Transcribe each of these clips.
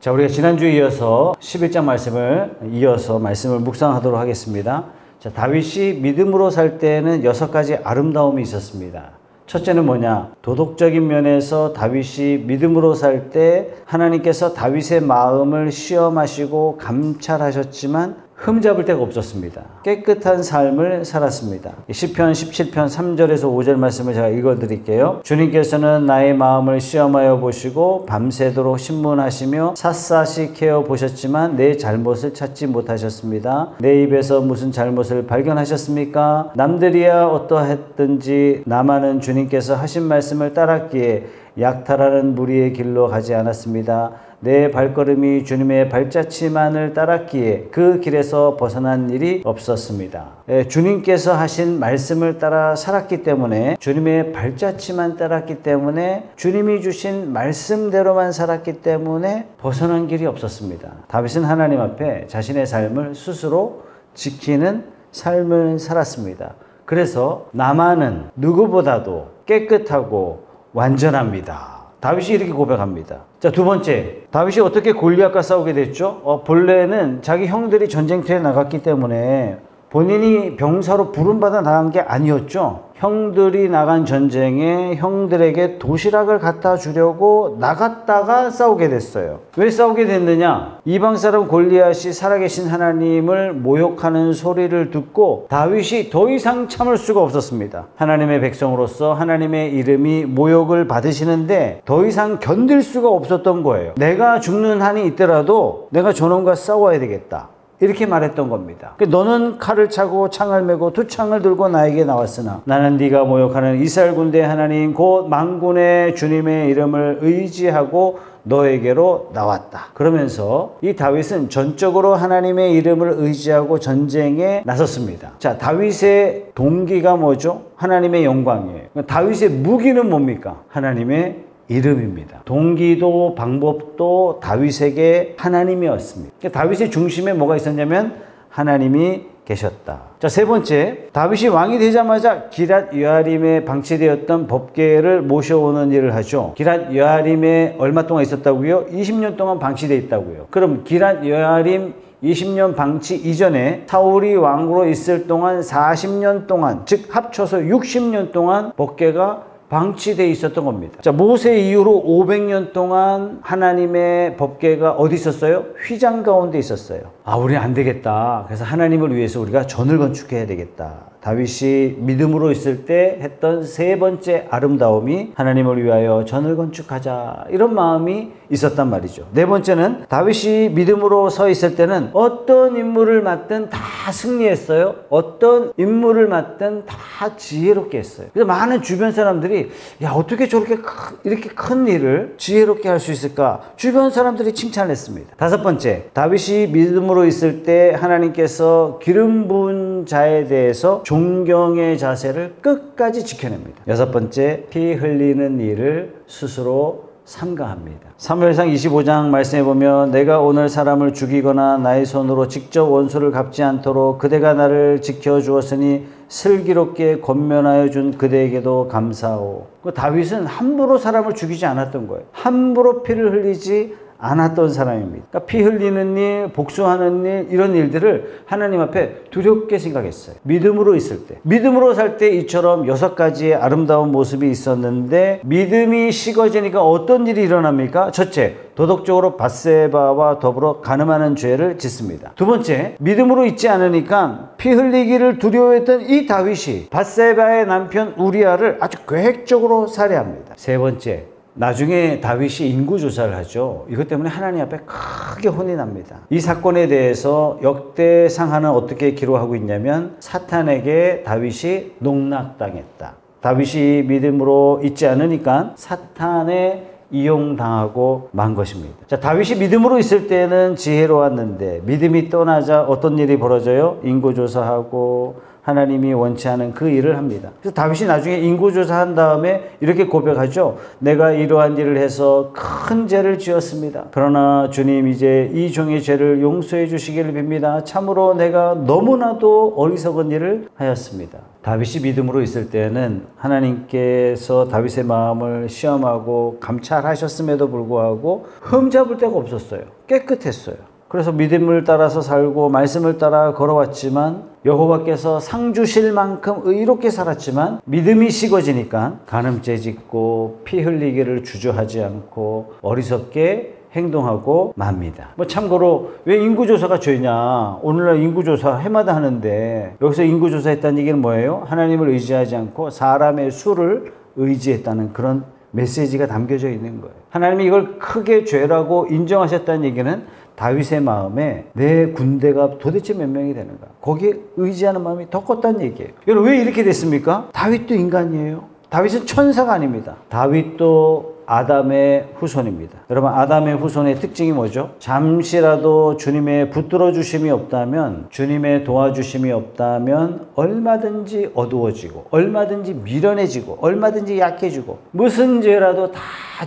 자, 우리가 지난주에 이어서 11장 말씀을 묵상하도록 하겠습니다. 자, 다윗이 믿음으로 살 때에는 6가지 아름다움이 있었습니다. 첫째는 뭐냐? 도덕적인 면에서 다윗이 믿음으로 살 때 하나님께서 다윗의 마음을 시험하시고 감찰하셨지만 흠잡을 데가 없었습니다. 깨끗한 삶을 살았습니다. 시편 17편 3절에서 5절 말씀을 제가 읽어드릴게요. 주님께서는 나의 마음을 시험하여 보시고 밤새도록 신문하시며 샅샅이 캐어 보셨지만 내 잘못을 찾지 못하셨습니다. 내 입에서 무슨 잘못을 발견하셨습니까? 남들이야 어떠했든지 나만은 주님께서 하신 말씀을 따랐기에 약탈하는 무리의 길로 가지 않았습니다. 내 발걸음이 주님의 발자취만을 따랐기에 그 길에서 벗어난 일이 없었습니다. 주님께서 하신 말씀을 따라 살았기 때문에, 주님의 발자취만 따랐기 때문에, 주님이 주신 말씀대로만 살았기 때문에 벗어난 길이 없었습니다. 다윗은 하나님 앞에 자신의 삶을 스스로 지키는 삶을 살았습니다. 그래서 나만은 누구보다도 깨끗하고 완전합니다. 다윗이 이렇게 고백합니다. 자, 두 번째, 다윗이 어떻게 골리앗과 싸우게 됐죠? 본래는 자기 형들이 전쟁터에 나갔기 때문에 본인이 병사로 부름받아 나간 게 아니었죠. 형들이 나간 전쟁에 형들에게 도시락을 갖다 주려고 나갔다가 싸우게 됐어요. 왜 싸우게 됐느냐? 이방 사람 골리앗이 살아계신 하나님을 모욕하는 소리를 듣고 다윗이 더 이상 참을 수가 없었습니다. 하나님의 백성으로서 하나님의 이름이 모욕을 받으시는데 더 이상 견딜 수가 없었던 거예요. 내가 죽는 한이 있더라도 내가 저놈과 싸워야 되겠다, 이렇게 말했던 겁니다. 너는 칼을 차고 창을 메고 두 창을 들고 나에게 나왔으나 나는 네가 모욕하는 이스라엘 군대의 하나님 곧 만군의 주님의 이름을 의지하고 너에게로 나왔다. 그러면서 이 다윗은 전적으로 하나님의 이름을 의지하고 전쟁에 나섰습니다. 자, 다윗의 동기가 뭐죠? 하나님의 영광이에요. 다윗의 무기는 뭡니까? 하나님의 이름입니다. 동기도 방법도 다윗에게 하나님이었습니다. 다윗의 중심에 뭐가 있었냐면 하나님이 계셨다. 자, 세 번째, 다윗이 왕이 되자마자 기럇 여아림에 방치되었던 법궤를 모셔오는 일을 하죠. 기럇 여아림에 얼마 동안 있었다고요? 20년 동안 방치되어 있다고요. 그럼 기럇 여아림 20년 방치 이전에 사울이 왕으로 있을 동안 40년 동안, 즉 합쳐서 60년 동안 법궤가 방치되어 있었던 겁니다. 자, 모세 이후로 500년 동안 하나님의 법궤가 어디 있었어요? 휘장 가운데 있었어요. 우리 안 되겠다. 그래서 하나님을 위해서 우리가 전을 건축해야 되겠다. 다윗이 믿음으로 있을 때 했던 세 번째 아름다움이 하나님을 위하여 전을 건축하자, 이런 마음이 있었단 말이죠. 네 번째는 다윗이 믿음으로 서 있을 때는 어떤 임무를 맡든 다 승리했어요. 어떤 임무를 맡든 다 지혜롭게 했어요. 그래서 많은 주변 사람들이 야, 어떻게 저렇게 이렇게 큰 일을 지혜롭게 할 수 있을까? 주변 사람들이 칭찬했습니다. 다섯 번째, 다윗이 믿음으로 있을 때 하나님께서 기름 부은 자에 대해서 존경의 자세를 끝까지 지켜냅니다. 여섯 번째, 피 흘리는 일을 스스로 삼가합니다. 사무엘상 25장 말씀해 보면 내가 오늘 사람을 죽이거나 나의 손으로 직접 원수를 갚지 않도록 그대가 나를 지켜주었으니 슬기롭게 권면하여 준 그대에게도 감사하오. 다윗은 함부로 사람을 죽이지 않았던 거예요. 함부로 피를 흘리지 않았던 사람입니다. 그러니까 피 흘리는 일, 복수하는 일, 이런 일들을 하나님 앞에 두렵게 생각했어요. 믿음으로 있을 때. 믿음으로 살 때 이처럼 6가지의 아름다운 모습이 있었는데 믿음이 식어지니까 어떤 일이 일어납니까? 첫째, 도덕적으로 밧세바와 더불어 간음하는 죄를 짓습니다. 두 번째, 믿음으로 있지 않으니까 피 흘리기를 두려워했던 이 다윗이 밧세바의 남편 우리아를 아주 계획적으로 살해합니다. 세 번째, 나중에 다윗이 인구조사를 하죠. 이것 때문에 하나님 앞에 크게 혼이 납니다. 이 사건에 대해서 역대상하는 어떻게 기록하고 있냐면 사탄에게 다윗이 농락당했다. 다윗이 믿음으로 있지 않으니까 사탄에 이용당하고 만 것입니다. 자, 다윗이 믿음으로 있을 때는 지혜로웠는데 믿음이 떠나자 어떤 일이 벌어져요? 인구조사하고 하나님이 원치 않은 그 일을 합니다. 그래서 다윗이 나중에 인구조사한 다음에 이렇게 고백하죠. 내가 이러한 일을 해서 큰 죄를 지었습니다. 그러나 주님 이제 이 종의 죄를 용서해 주시기를 빕니다. 참으로 내가 너무나도 어리석은 일을 하였습니다. 다윗이 믿음으로 있을 때는 하나님께서 다윗의 마음을 시험하고 감찰하셨음에도 불구하고 흠잡을 데가 없었어요. 깨끗했어요. 그래서 믿음을 따라서 살고 말씀을 따라 걸어왔지만 여호와께서 상 주실 만큼 의롭게 살았지만 믿음이 식어지니까 간음죄 짓고 피 흘리기를 주저하지 않고 어리석게 행동하고 맙니다. 참고로 왜 인구조사가 죄냐? 오늘날 인구조사 해마다 하는데 여기서 인구조사 했다는 얘기는 뭐예요? 하나님을 의지하지 않고 사람의 수를 의지했다는 그런 메시지가 담겨져 있는 거예요. 하나님이 이걸 크게 죄라고 인정하셨다는 얘기는 다윗의 마음에 내 군대가 도대체 몇 명이 되는가? 거기에 의지하는 마음이 더 컸다는 얘기예요. 여러분 왜 이렇게 됐습니까? 다윗도 인간이에요. 다윗은 천사가 아닙니다. 다윗도 아담의 후손입니다. 여러분 아담의 후손의 특징이 뭐죠? 잠시라도 주님의 붙들어 주심이 없다면, 주님의 도와주심이 없다면 얼마든지 어두워지고 얼마든지 미련해지고 얼마든지 약해지고 무슨 죄라도 다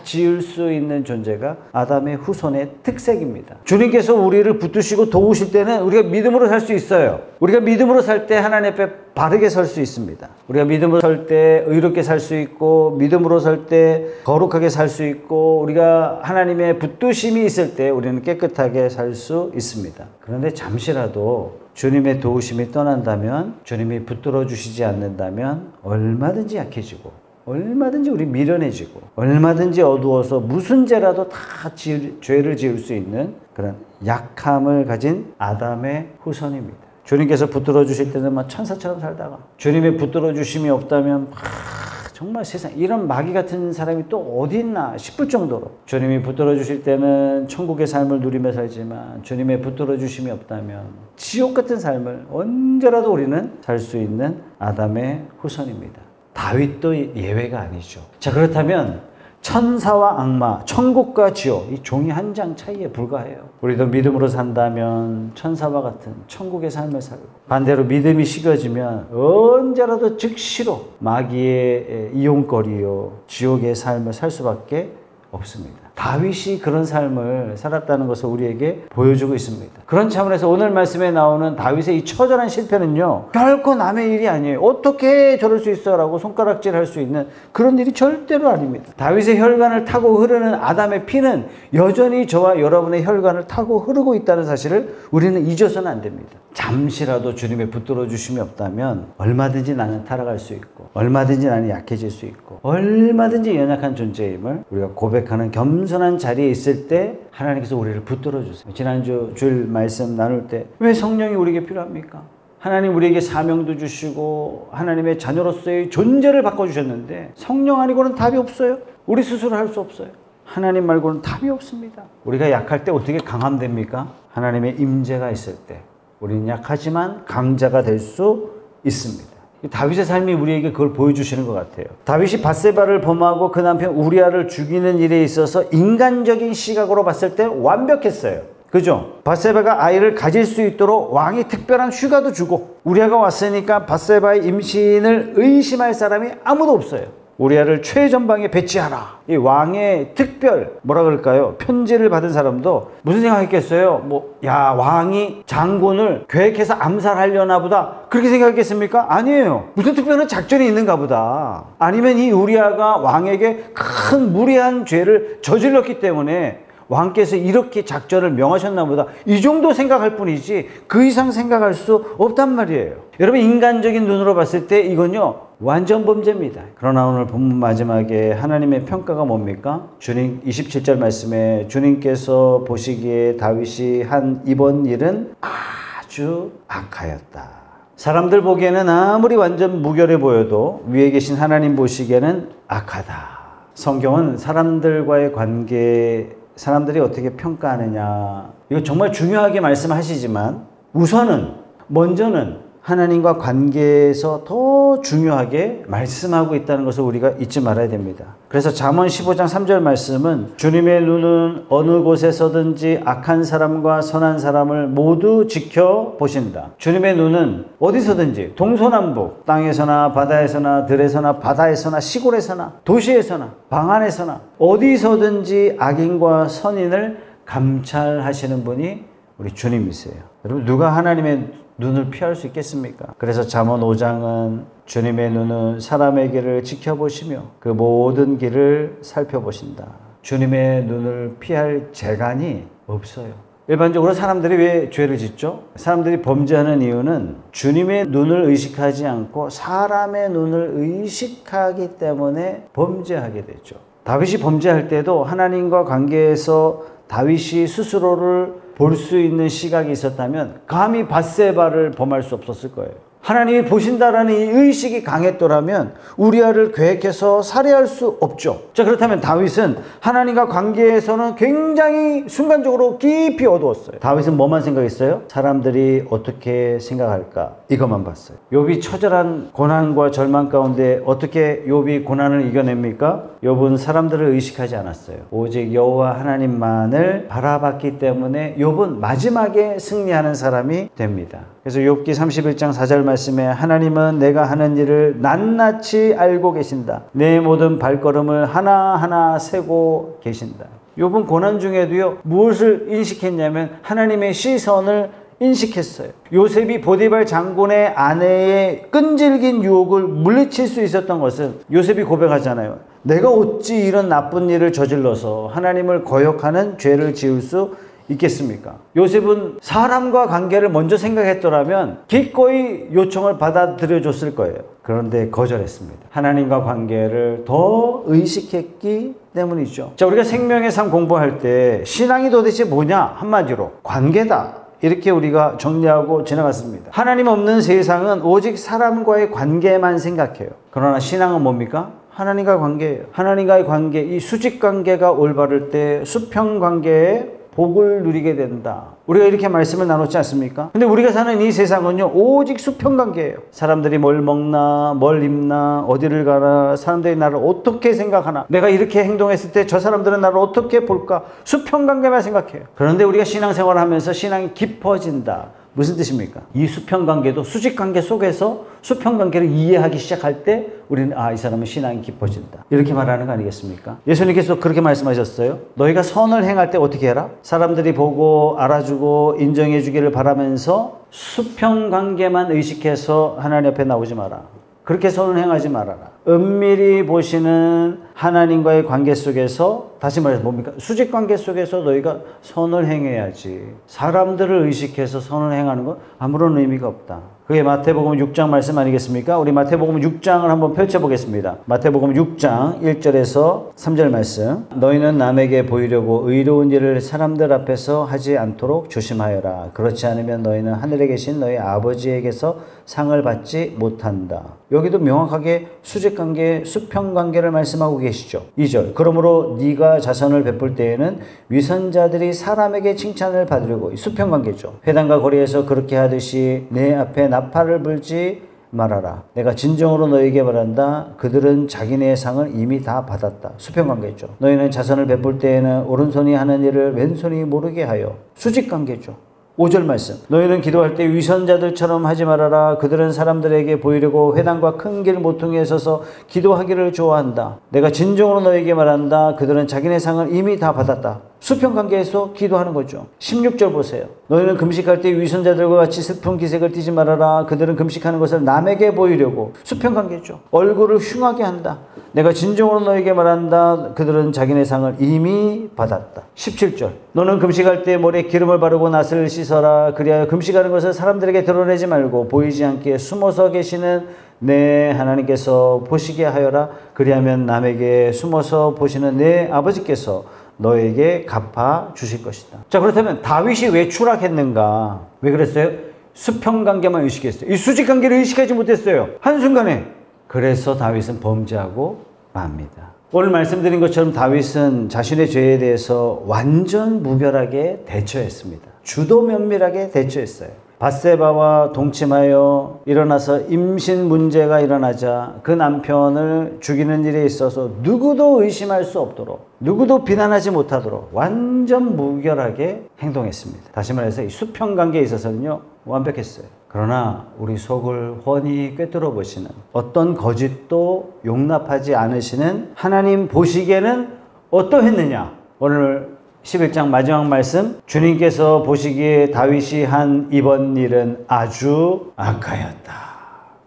지을 수 있는 존재가 아담의 후손의 특색입니다. 주님께서 우리를 붙드시고 도우실 때는 우리가 믿음으로 살 수 있어요. 우리가 믿음으로 살 때 하나님 앞에 바르게 설 수 있습니다. 우리가 믿음으로 살 때 의롭게 살 수 있고 믿음으로 살 때 거룩하게 살 수 있고 우리가 하나님의 붙드심이 있을 때 우리는 깨끗하게 살 수 있습니다. 그런데 잠시라도 주님의 도우심이 떠난다면, 주님이 붙들어 주시지 않는다면 얼마든지 약해지고 얼마든지 우리 미련해지고 얼마든지 어두워서 무슨 죄라도 다 죄를 지을 수 있는 그런 약함을 가진 아담의 후손입니다. 주님께서 붙들어 주실 때는 막 천사처럼 살다가 주님의 붙들어 주심이 없다면 정말 세상 이런 마귀 같은 사람이 또 어디 있나 싶을 정도로 주님이 붙들어 주실 때는 천국의 삶을 누리며 살지만 주님의 붙들어 주심이 없다면 지옥 같은 삶을 언제라도 우리는 살 수 있는 아담의 후손입니다. 다윗도 예외가 아니죠. 자, 그렇다면 천사와 악마, 천국과 지옥, 이 종이 한 장 차이에 불과해요. 우리도 믿음으로 산다면 천사와 같은 천국의 삶을 살고, 반대로 믿음이 식어지면 언제라도 즉시로 마귀의 이용거리요 지옥의 삶을 살 수밖에 없습니다. 다윗이 그런 삶을 살았다는 것을 우리에게 보여주고 있습니다. 그런 차원에서 오늘 말씀에 나오는 다윗의 이 처절한 실패는요, 결코 남의 일이 아니에요. 어떻게 저럴 수 있어? 라고 손가락질 할 수 있는 그런 일이 절대로 아닙니다. 다윗의 혈관을 타고 흐르는 아담의 피는 여전히 저와 여러분의 혈관을 타고 흐르고 있다는 사실을 우리는 잊어서는 안 됩니다. 잠시라도 주님의 붙들어 주심이 없다면 얼마든지 나는 타락할 수 있고 얼마든지 나는 약해질 수 있고 얼마든지 연약한 존재임을 우리가 고백하는 겸손한 자리에 있을 때 하나님께서 우리를 붙들어 주세요. 지난주 주일 말씀 나눌 때 왜 성령이 우리에게 필요합니까? 하나님 우리에게 사명도 주시고 하나님의 자녀로서의 존재를 바꿔주셨는데 성령 아니고는 답이 없어요. 우리 스스로 할 수 없어요. 하나님 말고는 답이 없습니다. 우리가 약할 때 어떻게 강함됩니까? 하나님의 임재가 있을 때 우리는 약하지만 강자가 될 수 있습니다. 다윗의 삶이 우리에게 그걸 보여주시는 것 같아요. 다윗이 밧세바를 범하고 그 남편 우리아를 죽이는 일에 있어서 인간적인 시각으로 봤을 때 완벽했어요. 그죠? 밧세바가 아이를 가질 수 있도록 왕이 특별한 휴가도 주고 우리아가 왔으니까 밧세바의 임신을 의심할 사람이 아무도 없어요. 우리아를 최전방에 배치하라. 이 왕의 특별 뭐라 그럴까요? 편지를 받은 사람도 무슨 생각했겠어요? 야 왕이 장군을 계획해서 암살하려나 보다 그렇게 생각했겠습니까? 아니에요. 무슨 특별한 작전이 있는가 보다. 아니면 이 우리아가 왕에게 큰 무리한 죄를 저질렀기 때문에 왕께서 이렇게 작전을 명하셨나 보다. 이 정도 생각할 뿐이지 그 이상 생각할 수 없단 말이에요. 여러분 인간적인 눈으로 봤을 때 이건요 완전 범죄입니다. 그러나 오늘 본문 마지막에 하나님의 평가가 뭡니까? 주님 27절 말씀에 주님께서 보시기에 다윗이 한 이번 일은 아주 악하였다. 사람들 보기에는 아무리 완전 무결해 보여도 위에 계신 하나님 보시기에는 악하다. 성경은 사람들과의 관계, 사람들이 어떻게 평가하느냐 이거 정말 중요하게 말씀하시지만 우선은 먼저는 하나님과 관계에서 더 중요하게 말씀하고 있다는 것을 우리가 잊지 말아야 됩니다. 그래서 잠언 15장 3절 말씀은 주님의 눈은 어느 곳에서든지 악한 사람과 선한 사람을 모두 지켜보신다. 주님의 눈은 어디서든지 동서남북, 땅에서나 바다에서나 들에서나 바다에서나 시골에서나 도시에서나 방 안에서나 어디서든지 악인과 선인을 감찰하시는 분이 우리 주님이세요. 여러분, 누가 하나님의 눈을 피할 수 있겠습니까? 그래서 잠언 5장은 주님의 눈은 사람의 길을 지켜보시며 그 모든 길을 살펴보신다. 주님의 눈을 피할 재간이 없어요. 일반적으로 사람들이 왜 죄를 짓죠? 사람들이 범죄하는 이유는 주님의 눈을 의식하지 않고 사람의 눈을 의식하기 때문에 범죄하게 되죠. 다윗이 범죄할 때도 하나님과 관계에서 다윗이 스스로를 볼 수 있는 시각이 있었다면 감히 밧세바를 범할 수 없었을 거예요. 하나님이 보신다라는 이 의식이 강했더라면 우리아를 계획해서 살해할 수 없죠. 자, 그렇다면 다윗은 하나님과 관계에서는 굉장히 순간적으로 깊이 어두웠어요. 다윗은 뭐만 생각했어요? 사람들이 어떻게 생각할까? 이것만 봤어요. 욥이 처절한 고난과 절망 가운데 어떻게 욥이 고난을 이겨냅니까? 욥은 사람들을 의식하지 않았어요. 오직 여호와 하나님만을 바라봤기 때문에 욥은 마지막에 승리하는 사람이 됩니다. 그래서 욥기 31장 4절 말씀에 하나님은 내가 하는 일을 낱낱이 알고 계신다. 내 모든 발걸음을 하나하나 세고 계신다. 욥은 고난 중에도요, 무엇을 인식했냐면 하나님의 시선을 인식했어요. 요셉이 보디발 장군의 아내의 끈질긴 유혹을 물리칠 수 있었던 것은 요셉이 고백하잖아요. 내가 어찌 이런 나쁜 일을 저질러서 하나님을 거역하는 죄를 지을 수 있겠습니까? 요셉은 사람과 관계를 먼저 생각했더라면 기꺼이 요청을 받아들여 줬을 거예요. 그런데 거절했습니다. 하나님과 관계를 더 의식했기 때문이죠. 자, 우리가 생명의 삶 공부할 때 신앙이 도대체 뭐냐? 한마디로 관계다. 이렇게 우리가 정리하고 지나갔습니다. 하나님 없는 세상은 오직 사람과의 관계만 생각해요. 그러나 신앙은 뭡니까? 하나님과의 관계예요. 하나님과의 관계, 이 수직 관계가 올바를 때 수평 관계에 복을 누리게 된다. 우리가 이렇게 말씀을 나눴지 않습니까? 근데 우리가 사는 이 세상은요, 오직 수평관계예요. 사람들이 뭘 먹나, 뭘 입나, 어디를 가나, 사람들이 나를 어떻게 생각하나, 내가 이렇게 행동했을 때 저 사람들은 나를 어떻게 볼까, 수평관계만 생각해요. 그런데 우리가 신앙생활을 하면서 신앙이 깊어진다. 무슨 뜻입니까? 이 수평관계도 수직관계 속에서 수평관계를 이해하기 시작할 때 우리는 이 사람은 신앙이 깊어진다. 이렇게 말하는 거 아니겠습니까? 예수님께서 그렇게 말씀하셨어요. 너희가 선을 행할 때 어떻게 해라? 사람들이 보고 알아주고 인정해 주기를 바라면서 수평관계만 의식해서 하나님 앞에 나오지 마라. 그렇게 선을 행하지 말아라. 은밀히 보시는 하나님과의 관계 속에서, 다시 말해서 뭡니까? 수직관계 속에서 너희가 선을 행해야지. 사람들을 의식해서 선을 행하는 건 아무런 의미가 없다. 그게 마태복음 6장 말씀 아니겠습니까? 우리 마태복음 6장을 한번 펼쳐보겠습니다. 마태복음 6장 1절에서 3절 말씀. 너희는 남에게 보이려고 의로운 일을 사람들 앞에서 하지 않도록 조심하여라. 그렇지 않으면 너희는 하늘에 계신 너희 아버지에게서 상을 받지 못한다. 여기도 명확하게 수직관계, 수평관계를 말씀하고 계시죠. 2절. 그러므로 네가 자선을 베풀 때에는 위선자들이 사람에게 칭찬을 받으려고, 수평관계죠. 회당과 거리에서 그렇게 하듯이 내 앞에 나팔을 불지 말아라. 내가 진정으로 너에게 말한다. 그들은 자기네의 상을 이미 다 받았다. 수평관계죠. 너희는 자선을 베풀 때에는 오른손이 하는 일을 왼손이 모르게 하여, 수직관계죠. 5절 말씀. 너희는 기도할 때 위선자들처럼 하지 말아라. 그들은 사람들에게 보이려고 회당과 큰 길 모퉁이에 서서 기도하기를 좋아한다. 내가 진정으로 너에게 말한다. 그들은 자기네 상을 이미 다 받았다. 수평관계에서 기도하는 거죠. 16절 보세요. 너희는 금식할 때 위선자들과 같이 슬픈 기색을 띠지 말아라. 그들은 금식하는 것을 남에게 보이려고, 수평관계죠. 얼굴을 흉하게 한다. 내가 진정으로 너에게 말한다. 그들은 자기네 상을 이미 받았다. 17절. 너는 금식할 때 머리에 기름을 바르고 낫을 씻어라. 그리하여 금식하는 것을 사람들에게 드러내지 말고 보이지 않게 숨어서 계시는 내 하나님께서 보시게 하여라. 그리하면 남에게 숨어서 보시는 내 아버지께서 너에게 갚아 주실 것이다. 자, 그렇다면 다윗이 왜 추락했는가? 왜 그랬어요? 수평관계만 의식했어요. 이 수직관계를 의식하지 못했어요. 한순간에. 그래서 다윗은 범죄하고 맙니다. 오늘 말씀드린 것처럼 다윗은 자신의 죄에 대해서 완전 무별하게 대처했습니다. 주도 면밀하게 대처했어요. 밧세바와 동침하여 일어나서 임신 문제가 일어나자 그 남편을 죽이는 일에 있어서 누구도 의심할 수 없도록, 누구도 비난하지 못하도록 완전 무결하게 행동했습니다. 다시 말해서 이 수평 관계에 있어서는요, 완벽했어요. 그러나 우리 속을 훤히 꿰뚫어 보시는, 어떤 거짓도 용납하지 않으시는 하나님 보시기에는 어떠했느냐? 오늘 11장 마지막 말씀, 주님께서 보시기에 다윗이 한 이번 일은 아주 악하였다.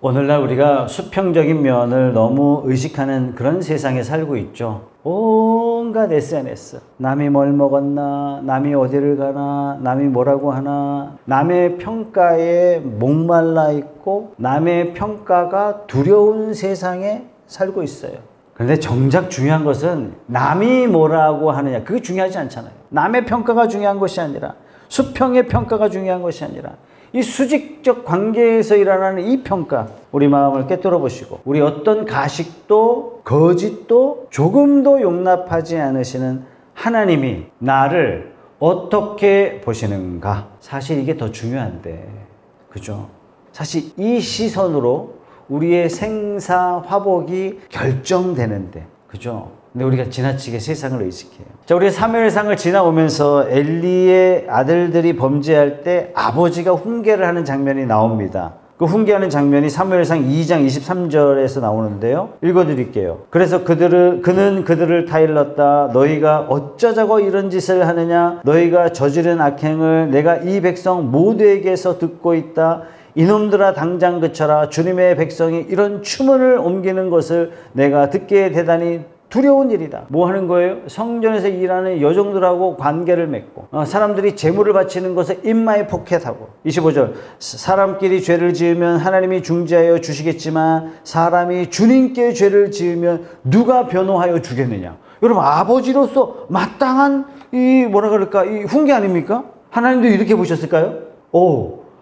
오늘날 우리가 수평적인 면을 너무 의식하는 그런 세상에 살고 있죠. 온갖 SNS, 남이 뭘 먹었나, 남이 어디를 가나, 남이 뭐라고 하나, 남의 평가에 목말라 있고 남의 평가가 두려운 세상에 살고 있어요. 그런데 정작 중요한 것은 남이 뭐라고 하느냐, 그게 중요하지 않잖아요. 남의 평가가 중요한 것이 아니라, 수평의 평가가 중요한 것이 아니라, 이 수직적 관계에서 일어나는 이 평가, 우리 마음을 꿰뚫어 보시고, 우리 어떤 가식도 거짓도 조금도 용납하지 않으시는 하나님이 나를 어떻게 보시는가? 사실 이게 더 중요한데, 그죠? 사실 이 시선으로 우리의 생사 화복이 결정되는데, 그죠? 근데 우리가 지나치게 세상을 의식해요. 자, 우리 사무엘상을 지나오면서 엘리의 아들들이 범죄할 때 아버지가 훈계를 하는 장면이 나옵니다. 그 훈계하는 장면이 사무엘상 2장 23절에서 나오는데요. 읽어드릴게요. 그래서 그는 그들을 타일렀다. 너희가 어쩌자고 이런 짓을 하느냐? 너희가 저지른 악행을 내가 이 백성 모두에게서 듣고 있다. 이놈들아 당장 그쳐라. 주님의 백성이 이런 추문을 옮기는 것을 내가 듣기에 대단히 두려운 일이다. 뭐 하는 거예요? 성전에서 일하는 여종들하고 관계를 맺고, 사람들이 제물을 바치는 것을 인마에 포켓하고. 25절, 사람끼리 죄를 지으면 하나님이 중재하여 주시겠지만 사람이 주님께 죄를 지으면 누가 변호하여 주겠느냐. 여러분, 아버지로서 마땅한 이 뭐라 그럴까, 이 훈계 아닙니까? 하나님도 이렇게 보셨을까요?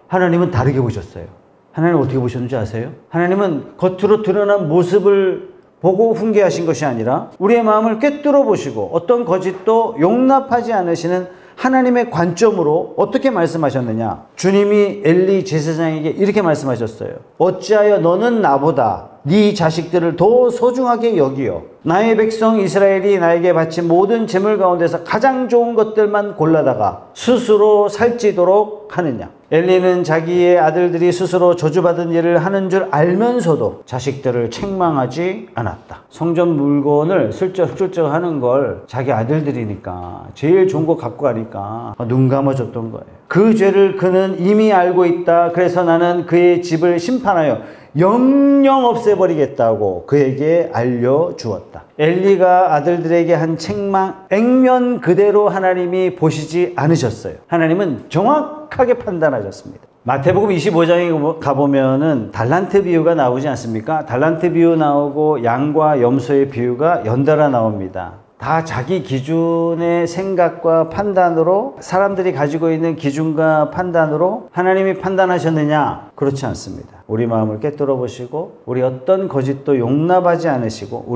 하나님은 다르게 보셨어요. 하나님은 어떻게 보셨는지 아세요? 하나님은 겉으로 드러난 모습을 보고 훈계하신 것이 아니라 우리의 마음을 꿰뚫어 보시고 어떤 거짓도 용납하지 않으시는 하나님의 관점으로 어떻게 말씀하셨느냐? 주님이 엘리 제사장에게 이렇게 말씀하셨어요. 어찌하여 너는 나보다 네 자식들을 더 소중하게 여기어 나의 백성 이스라엘이 나에게 바친 모든 재물 가운데서 가장 좋은 것들만 골라다가 스스로 살찌도록 하느냐? 엘리는 자기의 아들들이 스스로 저주받은 일을 하는 줄 알면서도 자식들을 책망하지 않았다. 성전 물건을 슬쩍슬쩍 하는 걸 자기 아들들이니까 제일 좋은 거 갖고 가니까 눈 감아줬던 거예요. 그 죄를 그는 이미 알고 있다. 그래서 나는 그의 집을 심판하여 영영 없애버리겠다고 그에게 알려주었다. 엘리가 아들들에게 한 책망 액면 그대로 하나님이 보시지 않으셨어요. 하나님은 정확하게 판단하셨습니다. 마태복음 25장에 가보면은 달란트 비유가 나오지 않습니까? 달란트 비유 나오고 양과 염소의 비유가 연달아 나옵니다. 다 자기 기준의 생각과 판단으로, 사람들이 가지고 있는 기준과 판단으로 하나님이 판단하셨느냐? 그렇지 않습니다. 우리 마음을 꿰뚫어 보시고 우리 어떤 거짓도 용납하지 않으시고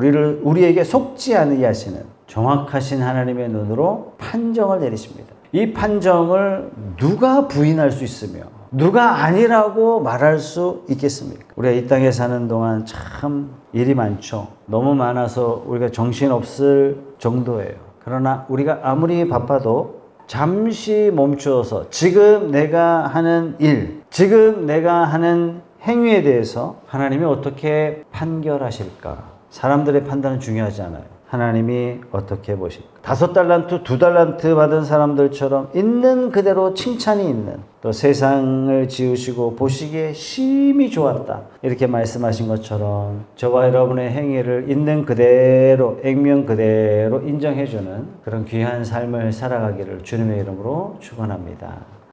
우리에게 속지 않게 하시는 정확하신 하나님의 눈으로 판정을 내리십니다. 이 판정을 누가 부인할 수 있으며 누가 아니라고 말할 수 있겠습니까? 우리가 이 땅에 사는 동안 참 일이 많죠. 너무 많아서 우리가 정신없을 정도예요. 그러나 우리가 아무리 바빠도 잠시 멈추어서 지금 내가 하는 일, 지금 내가 하는 행위에 대해서 하나님이 어떻게 판결하실까? 사람들의 판단은 중요하지 않아요. 하나님이 어떻게 보실까? 5달란트, 2달란트 받은 사람들처럼 있는 그대로 칭찬이 있는, 또 세상을 지으시고 보시기에 심히 좋았다 이렇게 말씀하신 것처럼 저와 여러분의 행위를 있는 그대로, 액면 그대로 인정해주는 그런 귀한 삶을 살아가기를 주님의 이름으로 축원합니다.